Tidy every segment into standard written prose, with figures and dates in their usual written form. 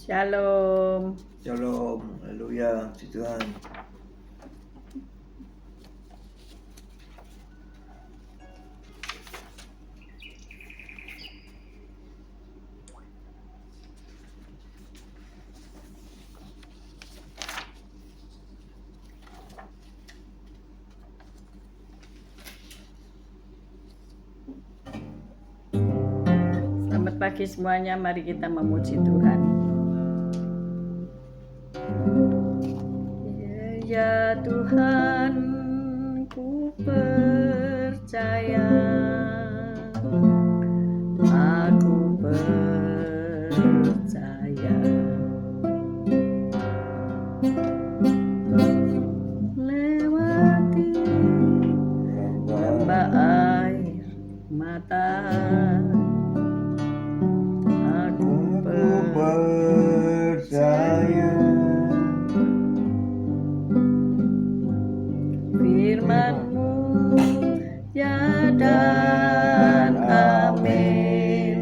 Shalom. Shalom, haleluya, puji Tuhan. Selamat pagi semuanya, mari kita memuji Tuhan. Ya Tuhan, ku percaya, aku percaya. Lewati lembah air mata, aku percaya firman-Mu ya dan amin.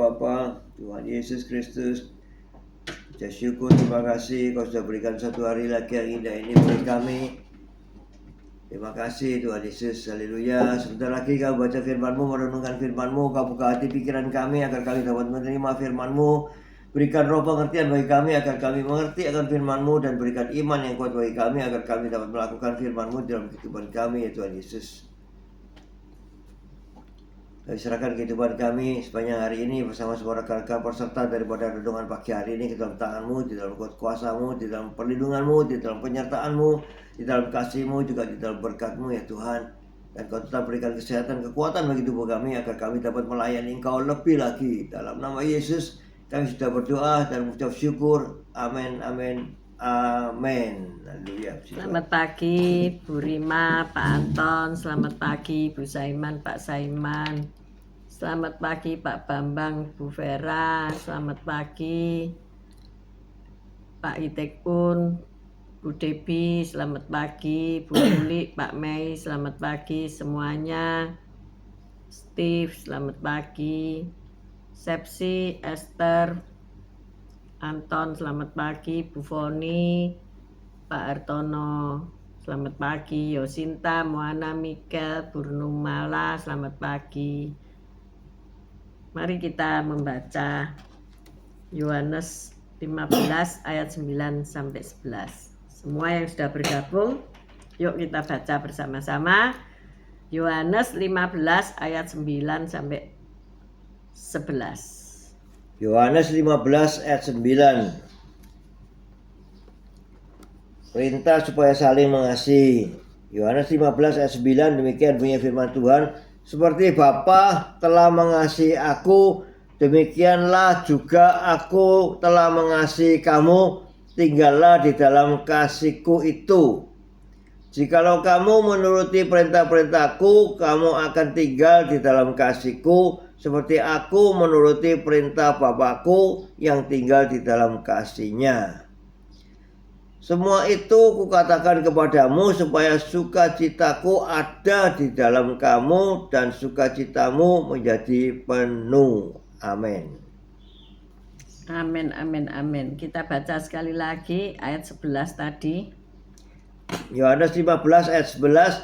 Bapa, Tuhan Yesus Kristus. Kita syukur, terima kasih Kau sudah berikan satu hari lagi yang indah ini bagi kami. Terima kasih Tuhan Yesus, haleluya. Sebentar lagi Kau baca firman-Mu, merenungkan firman-Mu. Kau buka hati pikiran kami agar kami dapat menerima firman-Mu. Berikan roh pengertian bagi kami agar kami mengerti akan firman-Mu, dan berikan iman yang kuat bagi kami agar kami dapat melakukan firman-Mu dalam kehidupan kami, ya Tuhan Yesus. Kami serahkan kehidupan kami sepanjang hari ini bersama semua rekan-rekan peserta daripada renungan pagi hari ini ke dalam tangan-Mu, di dalam kuasa-Mu, di dalam perlindungan-Mu, di dalam penyertaan-Mu, di dalam kasih-Mu, juga di dalam berkat-Mu, ya Tuhan. Dan Kau tetap berikan kesehatan, kekuatan bagi tubuh kami agar kami dapat melayani Engkau lebih lagi. Dalam nama Yesus kami sudah berdoa dan mengucap syukur. Amin, amin, amin. Haleluya. Selamat pagi Bu Rima, Pak Anton. Selamat pagi Bu Saiman, Pak Saiman. Selamat pagi Pak Bambang, Bu Vera. Selamat pagi Pak Itekun, Bu Debi. Selamat pagi Bu Luli, Pak Mei. Selamat pagi semuanya. Steve, selamat pagi. Sepsi, Esther, Anton, selamat pagi. Bu Foni, Pak Artono, selamat pagi. Yosinta, Moana, Mikel, Burnumala, selamat pagi. Mari kita membaca Yohanes 15 ayat 9 sampai 11. Semua yang sudah bergabung, yuk kita baca bersama-sama. Yohanes 15 ayat 9 sampai 11. Yohanes 15 ayat 9. Perintah supaya saling mengasihi. Yohanes 15 ayat 9, demikian bunyi firman Tuhan. Seperti Bapa telah mengasihi aku, demikianlah juga aku telah mengasihi kamu. Tinggallah di dalam kasih-Ku itu. Jikalau kamu menuruti perintah-perintahku, kamu akan tinggal di dalam kasih-Ku, seperti aku menuruti perintah Bapa-Ku yang tinggal di dalam kasih-Nya. Semua itu kukatakan kepadamu supaya sukacitaku ada di dalam kamu dan sukacitamu menjadi penuh. Amin. Amin, amin, amin. Kita baca sekali lagi ayat 11 tadi. Yohanes 15 ayat 11.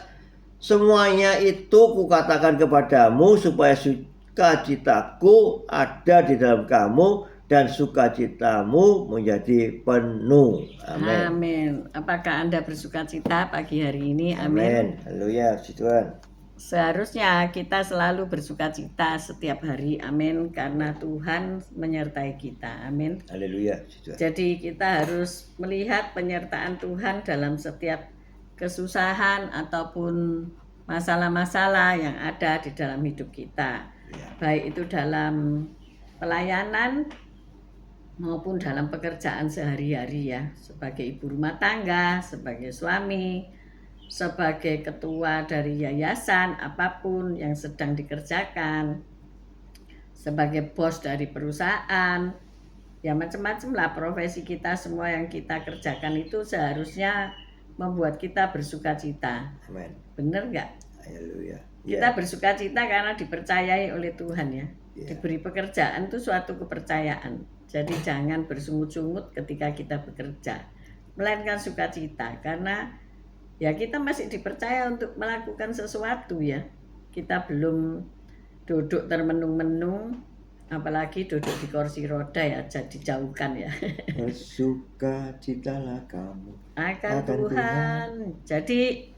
Semuanya itu kukatakan kepadamu supaya sukacitaku ada di dalam kamu dan sukacitamu menjadi penuh. Amin. Amin. Apakah Anda bersukacita pagi hari ini? Amin. Haleluya, puji Tuhan. Seharusnya kita selalu bersukacita setiap hari. Amin. Karena Tuhan menyertai kita. Amin. Haleluya, puji Tuhan. Jadi kita harus melihat penyertaan Tuhan dalam setiap kesusahan ataupun masalah-masalah yang ada di dalam hidup kita. Ya. Baik itu dalam pelayanan maupun dalam pekerjaan sehari-hari ya, sebagai ibu rumah tangga, sebagai suami, sebagai ketua dari yayasan, apapun yang sedang dikerjakan, sebagai bos dari perusahaan, ya macam-macam lah profesi kita. Semua yang kita kerjakan itu seharusnya membuat kita bersukacita. Amin. Bener nggak? Haleluya. Kita bersukacita karena dipercayai oleh Tuhan ya. Ya. Diberi pekerjaan itu suatu kepercayaan. Jadi jangan bersungut-sungut ketika kita bekerja, melainkan sukacita, karena ya kita masih dipercaya untuk melakukan sesuatu ya. Kita belum duduk termenung-menung, apalagi duduk di kursi roda ya, jadi jauhkan ya. Bersukacitalah kamu akan Tuhan. Jadi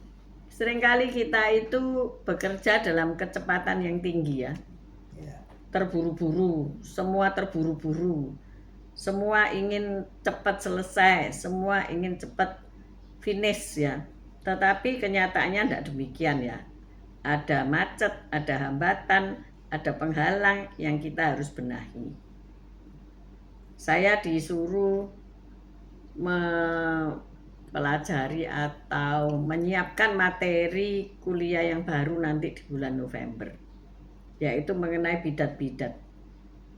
seringkali kita itu bekerja dalam kecepatan yang tinggi ya. Ya. Terburu-buru, semua terburu-buru. Semua ingin cepat selesai, semua ingin cepat finish ya. Tetapi kenyataannya tidak demikian ya. Ada macet, ada hambatan, ada penghalang yang kita harus benahi. Saya disuruh mempelajari atau menyiapkan materi kuliah yang baru nanti di bulan November, yaitu mengenai bidat-bidat.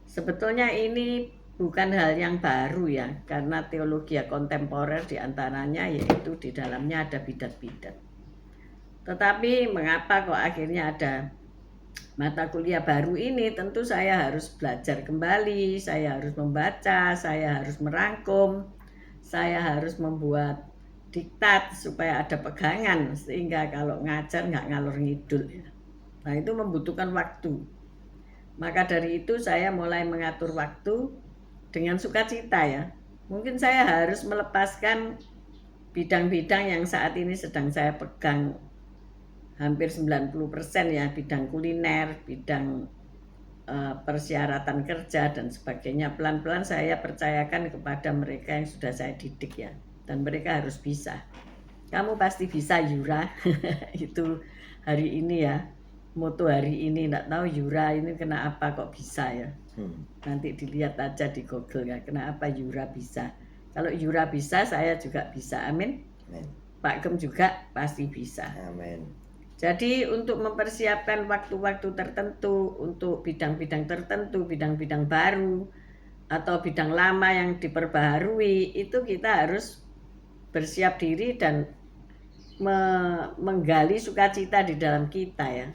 Sebetulnya ini bukan hal yang baru ya, karena teologi kontemporer diantaranya yaitu di dalamnya ada bidat-bidat. Tetapi mengapa kok akhirnya ada mata kuliah baru ini tentu saya harus belajar kembali, saya harus membaca, saya harus merangkum, saya harus membuat diktat supaya ada pegangan sehingga kalau ngajar nggak ngalor ngidul. Nah itu membutuhkan waktu. Maka dari itu saya mulai mengatur waktu dengan sukacita ya. Mungkin saya harus melepaskan bidang-bidang yang saat ini sedang saya pegang hampir 90% ya, bidang kuliner, bidang persyaratan kerja dan sebagainya. Pelan-pelan saya percayakan kepada mereka yang sudah saya didik ya, dan mereka harus bisa. Kamu pasti bisa Yura. Itu hari ini ya, moto hari ini. Nggak tahu Yura ini kenapa kok bisa ya. Nanti dilihat aja di Google ya, kenapa Yura bisa. Kalau Yura bisa, saya juga bisa. Amin. Pak Gem juga pasti bisa. Amin. Jadi untuk mempersiapkan waktu-waktu tertentu, untuk bidang-bidang tertentu, bidang-bidang baru, atau bidang lama yang diperbaharui, itu kita harus bersiap diri dan menggali sukacita di dalam kita ya.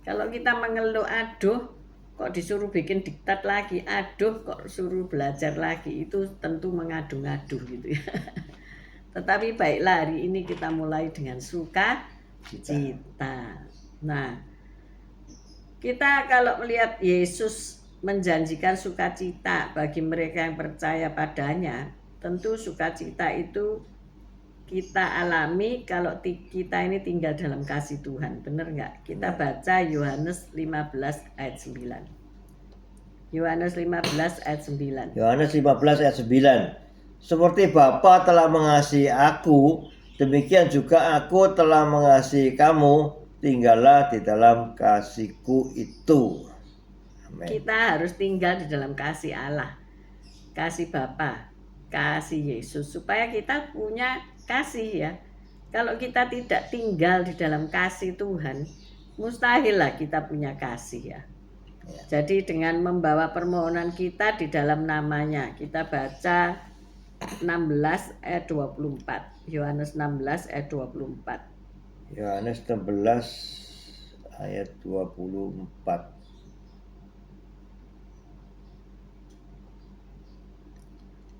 Kalau kita mengeluh, aduh kok disuruh bikin diktat lagi, aduh kok suruh belajar lagi, itu tentu mengadu-ngadu gitu ya. Tetapi baiklah hari ini kita mulai dengan sukacita. Nah, kita kalau melihat Yesus menjanjikan sukacita bagi mereka yang percaya padanya, tentu sukacita itu kita alami kalau kita ini tinggal dalam kasih Tuhan. Benar nggak? Kita baca Yohanes 15 ayat 9. Yohanes 15 ayat 9. Yohanes 15 ayat 9. Seperti Bapa telah mengasihi aku, demikian juga aku telah mengasihi kamu, tinggallah di dalam kasihku itu. Amen. Kita harus tinggal di dalam kasih Allah, kasih Bapa, kasih Yesus, supaya kita punya kasih ya. Kalau kita tidak tinggal di dalam kasih Tuhan, mustahil lah kita punya kasih ya. Jadi dengan membawa permohonan kita di dalam namanya, kita baca 16 ayat 24. Yohanes 16 ayat 24. Yohanes 16 ayat 24.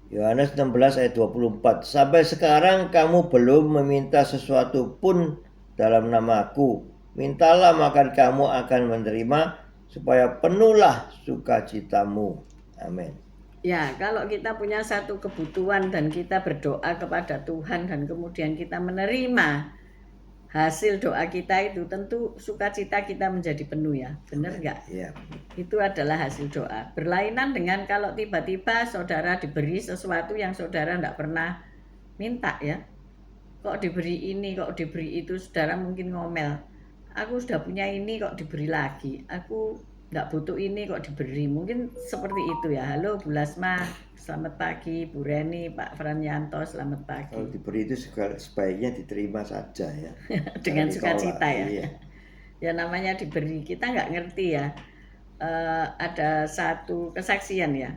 Yohanes 16 ayat 24. Sampai sekarang kamu belum meminta sesuatu pun dalam namaku. Mintalah maka kamu akan menerima, supaya penuhlah sukacitamu. Amin. Ya, kalau kita punya satu kebutuhan dan kita berdoa kepada Tuhan dan kemudian kita menerima hasil doa kita itu, tentu sukacita kita menjadi penuh ya. Benar nggak? Ya. Itu adalah hasil doa. Berlainan dengan kalau tiba-tiba saudara diberi sesuatu yang saudara tidak pernah minta ya. Kok diberi ini, kok diberi itu, saudara mungkin ngomel. Aku sudah punya ini kok diberi lagi. Aku nggak butuh ini kok diberi. Mungkin seperti itu ya. Halo Bu Lasma, selamat pagi. Bu Reni, Pak Franyanto, selamat pagi. Kalau diberi itu sebaiknya diterima saja ya. Dengan sukacita ya. Iya. Ya namanya diberi, kita nggak ngerti ya. Ada satu kesaksian ya,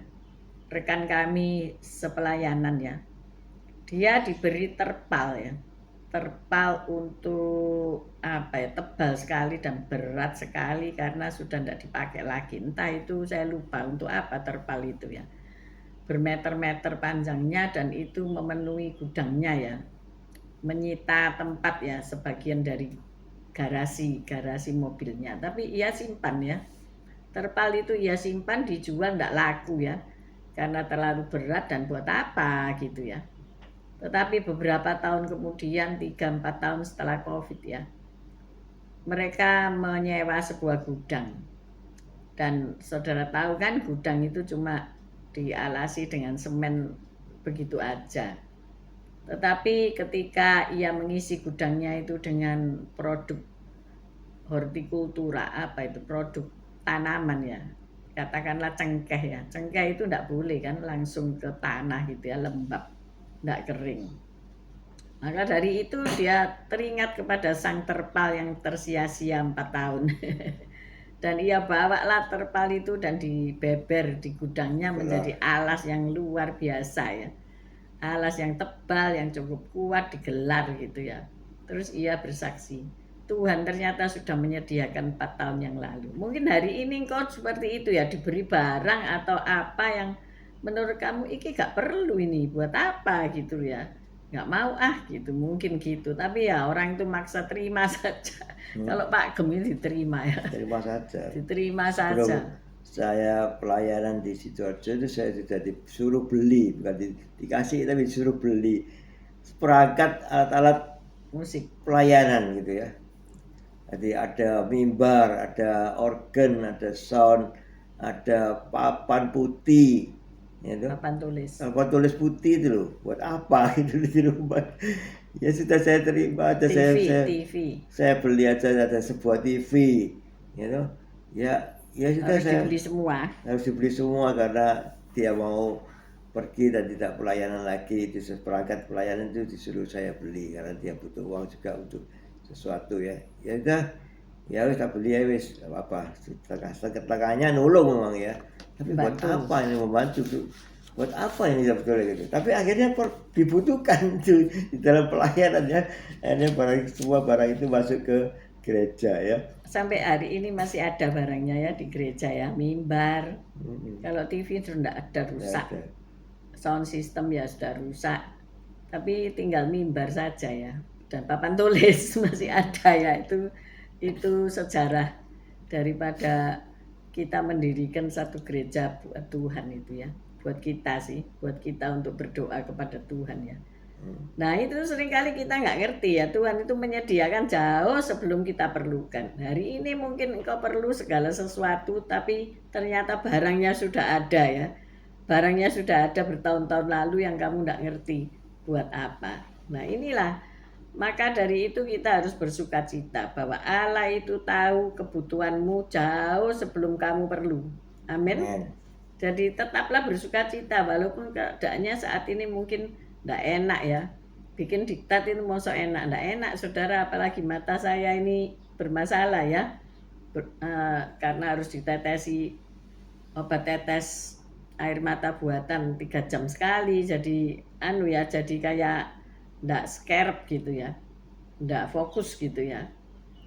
rekan kami sepelayanan ya, dia diberi terpal ya, terpal untuk apa ya, tebal sekali dan berat sekali karena sudah tidak dipakai lagi. Entah itu saya lupa untuk apa terpal itu ya, bermeter-meter panjangnya dan itu memenuhi gudangnya ya, menyita tempat ya, sebagian dari garasi mobilnya. Tapi ia simpan ya, terpal itu ia simpan, dijual tidak laku ya, karena terlalu berat dan buat apa gitu ya. Tetapi beberapa tahun kemudian, 3-4 tahun setelah COVID ya, mereka menyewa sebuah gudang. Dan saudara tahu kan, gudang itu cuma dialasi dengan semen begitu aja. Tetapi ketika ia mengisi gudangnya itu dengan produk hortikultura, apa itu, produk tanaman ya, katakanlah cengkeh ya. Cengkeh itu tidak boleh kan langsung ke tanah gitu ya, lembab, tidak kering. Maka dari itu dia teringat kepada sang terpal yang tersia-sia 4 tahun. Dan ia bawalah terpal itu dan dibeber di gudangnya menjadi alas yang luar biasa ya. Alas yang tebal, yang cukup kuat, digelar gitu ya. Terus ia bersaksi, Tuhan ternyata sudah menyediakan 4 tahun yang lalu. Mungkin hari ini engkau seperti itu ya, diberi barang atau apa yang menurut kamu iki gak perlu ini, buat apa gitu ya. Gak mau gitu, mungkin gitu. Tapi ya orang itu maksa terima saja. Kalau Pak Gem ini diterima ya, Terima saja. diterima Sebelum saja. saya pelayanan di Sidoarjo itu saya sudah disuruh beli, bukan dikasih tapi disuruh beli perangkat alat-alat Musik. pelayanan gitu ya. Jadi ada mimbar, ada organ, ada sound, ada papan putih, gitu. Papan tulis. Papan tulis putih itu loh, buat apa itu di rumah? Ya sudah saya terima aja, TV. saya beli aja, ada sebuah TV, gitu. Ya sudah, Harus dibeli semua. Harus dibeli semua karena dia mau pergi dan tidak pelayanan lagi. Itu perangkat pelayanan itu disuruh saya beli karena dia butuh uang juga untuk sesuatu ya. Ya udah, ya wis tak beli ya wis, apa setengahnya nulung memang ya. Tapi buat apa ini membantu tuh? Buat apa ini sebetulnya gitu? Tapi akhirnya dibutuhkan tuh di dalam pelayanannya. Akhirnya semua barang itu masuk ke gereja ya. Sampai hari ini masih ada barangnya ya di gereja ya, mimbar. Kalau TV sudah ada rusak, sound system ya sudah rusak, tapi tinggal mimbar saja ya. Dan papan tulis masih ada ya, itu sejarah daripada kita mendirikan satu gereja buat Tuhan itu ya, buat kita sih, buat kita untuk berdoa kepada Tuhan ya. Nah itu seringkali kita nggak ngerti ya, Tuhan itu menyediakan jauh sebelum kita perlukan. Hari ini mungkin engkau perlu segala sesuatu, tapi ternyata barangnya sudah ada ya. Barangnya sudah ada bertahun-tahun lalu yang kamu nggak ngerti buat apa. Nah inilah, maka dari itu kita harus bersuka cita bahwa Allah itu tahu kebutuhanmu jauh sebelum kamu perlu. Amin. Jadi tetaplah bersuka cita walaupun keadaannya saat ini mungkin nggak enak ya. Bikin diktat itu mosok enak, nggak enak saudara, apalagi mata saya ini bermasalah ya. Karena harus ditetesi obat tetes air mata buatan 3 jam sekali, jadi jadi kayak nggak scarep gitu ya, nggak fokus gitu ya,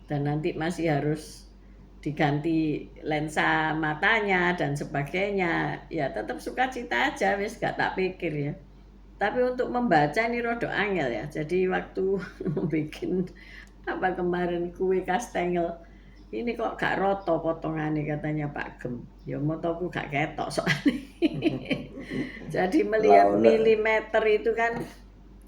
dan nanti masih harus diganti lensa matanya dan sebagainya. Ya tetap sukacita aja, wis gak tak pikir ya. Tapi untuk membaca ini rodok angel ya. Jadi waktu bikin apa kemarin kue kastengel, ini kok gak roto potongannya katanya Pak Gem. Ya motoku gak ketok soalnya. Jadi melihat milimeter itu kan,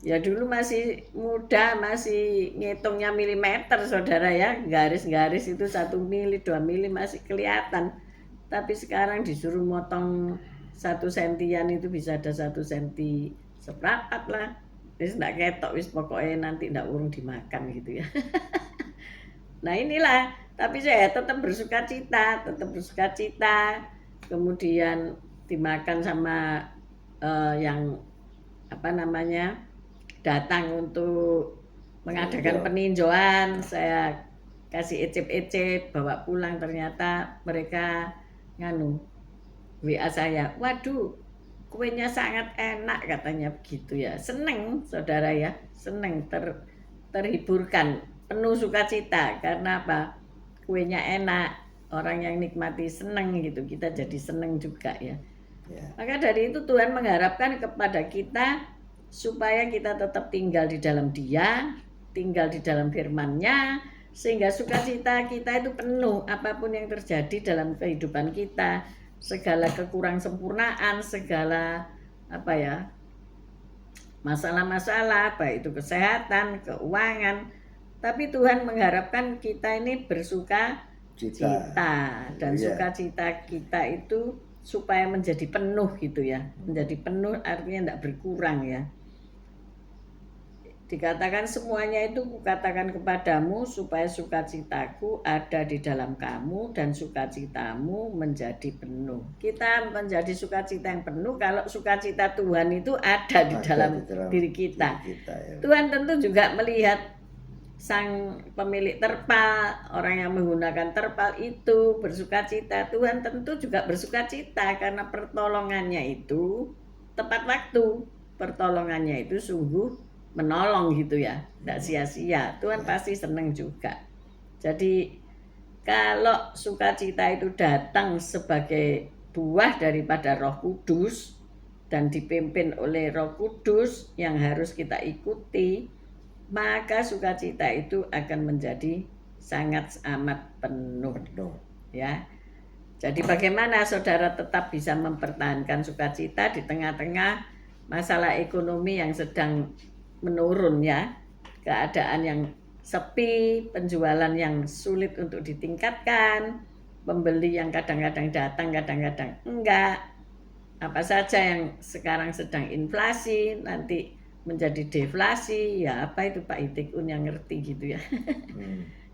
ya dulu masih muda, masih ngitungnya milimeter saudara ya. Garis-garis itu 1 mili, 2 mili masih kelihatan. Tapi sekarang disuruh motong 1 sentian itu bisa ada 1 senti seprapat lah. Wis ndak ketok, wis pokoknya nanti ndak urung dimakan gitu ya. Nah inilah, tapi saya tetap bersuka cita, kemudian dimakan sama yang apa namanya, datang untuk mengadakan peninjauan. Saya kasih ecep-ecep, bawa pulang, ternyata mereka WA saya, waduh kuenya sangat enak katanya begitu ya. Seneng saudara ya, seneng, terhiburkan, penuh sukacita. Karena apa? Kuenya enak, orang yang nikmati seneng gitu, kita jadi seneng juga ya. Maka dari itu Tuhan mengharapkan kepada kita supaya kita tetap tinggal di dalam Dia, tinggal di dalam firman-Nya, sehingga sukacita kita itu penuh apapun yang terjadi dalam kehidupan kita, segala kekurang sempurnaan, segala apa ya, masalah-masalah, baik itu kesehatan, keuangan, tapi Tuhan mengharapkan kita ini bersuka cita, dan sukacita kita itu supaya menjadi penuh gitu ya. Menjadi penuh artinya tidak berkurang ya. Dikatakan semuanya itu kukatakan kepadamu supaya sukacitaku ada di dalam kamu dan sukacitamu menjadi penuh. Kita menjadi sukacita yang penuh kalau sukacita Tuhan itu ada di dalam diri kita. Tuhan tentu juga melihat sang pemilik terpal, orang yang menggunakan terpal itu bersukacita. Tuhan tentu juga bersukacita karena pertolongannya itu tepat waktu. Pertolongannya itu sungguh menolong gitu ya, tidak sia-sia. Tuhan pasti senang juga. Jadi kalau sukacita itu datang sebagai buah daripada Roh Kudus dan dipimpin oleh Roh Kudus yang harus kita ikuti, maka sukacita itu akan menjadi sangat amat penuh, ya. Jadi bagaimana saudara tetap bisa mempertahankan sukacita di tengah-tengah masalah ekonomi yang sedang menurun, ya, keadaan yang sepi, penjualan yang sulit untuk ditingkatkan, pembeli yang kadang-kadang datang, kadang-kadang enggak, apa saja yang sekarang sedang inflasi, nanti menjadi deflasi, ya apa itu Pak Itikun yang ngerti gitu ya.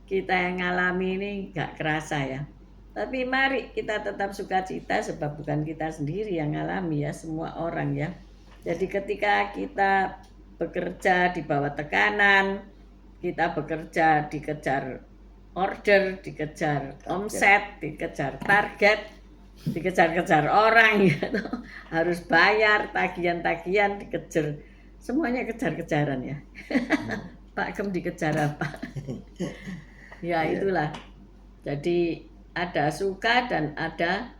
Kita yang ngalami ini enggak kerasa ya. Tapi mari kita tetap sukacita sebab bukan kita sendiri yang ngalami ya, semua orang ya. Jadi ketika kita bekerja di bawah tekanan, kita bekerja dikejar order, dikejar omset, dikejar target, dikejar-kejar orang gitu. Harus bayar tagihan-tagihan, dikejar, semuanya kejar-kejaran ya. Pak Gem dikejar apa? Ya itulah. Jadi ada suka dan ada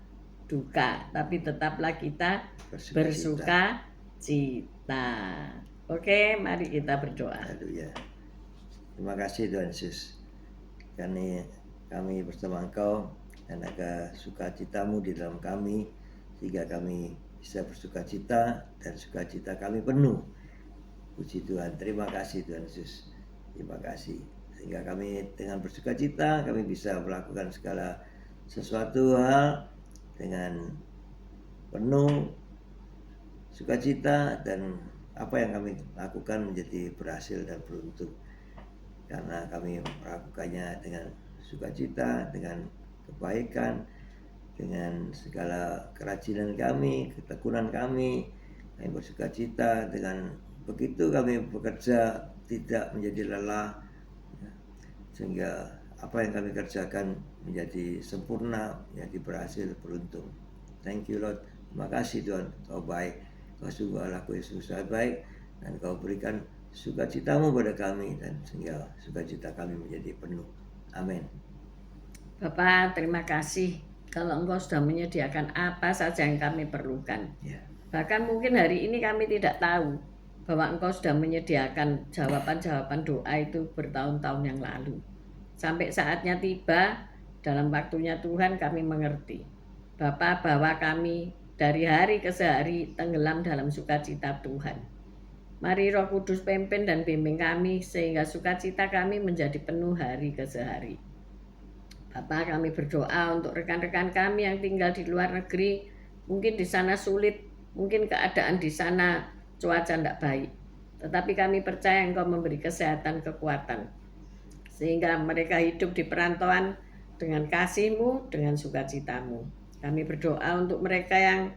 duka, tapi tetaplah kita bersuka cita. Oke, mari kita berdoa. Haleluya. Terima kasih Tuhan Yesus, karena kami bersama Engkau dan ada sukacitamu di dalam kami, sehingga kami bisa bersukacita dan sukacita kami penuh. Puji Tuhan, terima kasih Tuhan Yesus, terima kasih. Sehingga kami dengan bersukacita kami bisa melakukan segala sesuatu hal dengan penuh sukacita, dan apa yang kami lakukan menjadi berhasil dan beruntung. Karena kami melakukannya dengan sukacita, dengan kebaikan, dengan segala kerajinan kami, ketekunan kami bersukacita. Dengan begitu kami bekerja tidak menjadi lelah, sehingga apa yang kami kerjakan menjadi sempurna, menjadi berhasil, beruntung. Thank you Lord, terima kasih Tuhan, Kau baik, Kau sungguh Allahku Yesus baik, dan Kau berikan sukacitamu pada kami, dan sehingga sukacita kami menjadi penuh. Amin. Bapak, terima kasih kalau Engkau sudah menyediakan apa saja yang kami perlukan. Ya. Bahkan mungkin hari ini kami tidak tahu bahwa Engkau sudah menyediakan jawaban-jawaban doa itu bertahun-tahun yang lalu. Sampai saatnya tiba, dalam waktunya Tuhan kami mengerti. Bapak, bahwa kami dari hari ke hari tenggelam dalam sukacita Tuhan. Mari Roh Kudus pimpin dan bimbing kami sehingga sukacita kami menjadi penuh hari ke hari. Bapak, kami berdoa untuk rekan-rekan kami yang tinggal di luar negeri. Mungkin di sana sulit, mungkin keadaan di sana cuaca tidak baik. Tetapi kami percaya Engkau memberi kesehatan, kekuatan, sehingga mereka hidup di perantauan dengan kasih-Mu, dengan sukacita-Mu. Kami berdoa untuk mereka yang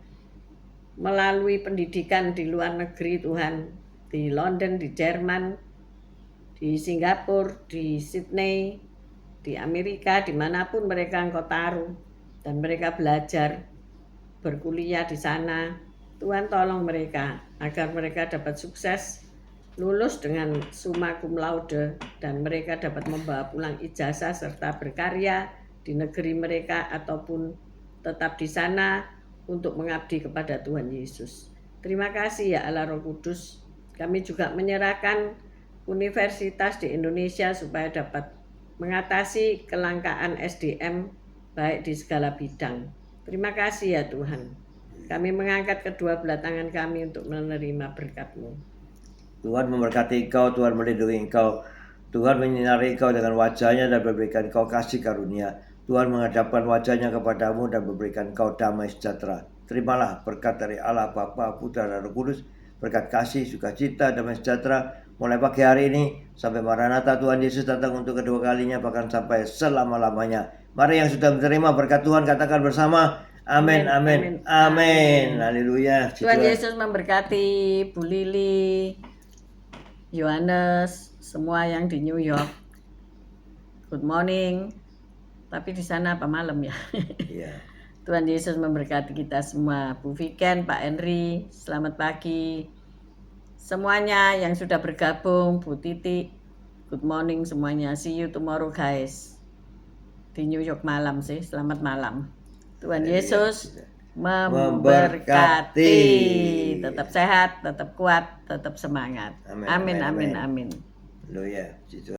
melalui pendidikan di luar negeri Tuhan, di London, di Jerman, di Singapura, di Sydney, di Amerika, dimanapun mereka Engkau taruh, dan mereka belajar, berkuliah di sana. Tuhan tolong mereka, agar mereka dapat sukses, lulus dengan summa cum laude, dan mereka dapat membawa pulang ijazah serta berkarya di negeri mereka ataupun tetap di sana untuk mengabdi kepada Tuhan Yesus. Terima kasih ya Allah Roh Kudus. Kami juga menyerahkan universitas di Indonesia supaya dapat mengatasi kelangkaan SDM baik di segala bidang. Terima kasih ya Tuhan. Kami mengangkat kedua belah tangan kami untuk menerima berkat-Mu. Tuhan memberkati Engkau, Tuhan melindungi Engkau, Tuhan menyinari Engkau dengan wajah-Nya dan memberikan Engkau kasih karunia. Tuhan menghadapkan wajah-Nya kepadamu dan memberikan Engkau damai sejahtera. Terimalah berkat dari Allah Bapa, Putra dan Roh Kudus, berkat kasih, sukacita, damai sejahtera mulai pagi hari ini sampai Maranatha Tuhan Yesus datang untuk kedua kalinya, bahkan sampai selama-lamanya. Mari yang sudah menerima berkat Tuhan katakan bersama, amin, amin, amin. Haleluya. Tuhan Yesus memberkati Bu Lili, Yohanes, semua yang di New York. Good morning. Tapi di sana apa malam ya? Iya. Tuhan Yesus memberkati kita semua. Bu Viken, Pak Henry, selamat pagi. Semuanya yang sudah bergabung, Bu Titi, good morning semuanya. See you tomorrow guys. di New York malam sih. Selamat malam. Tuhan Haleluya. Yesus Memberkati. memberkati. Tetap sehat, tetap kuat, tetap semangat. Amin, Amin, amin, amin, amin. amin. Haleluya. Puji Tuhan.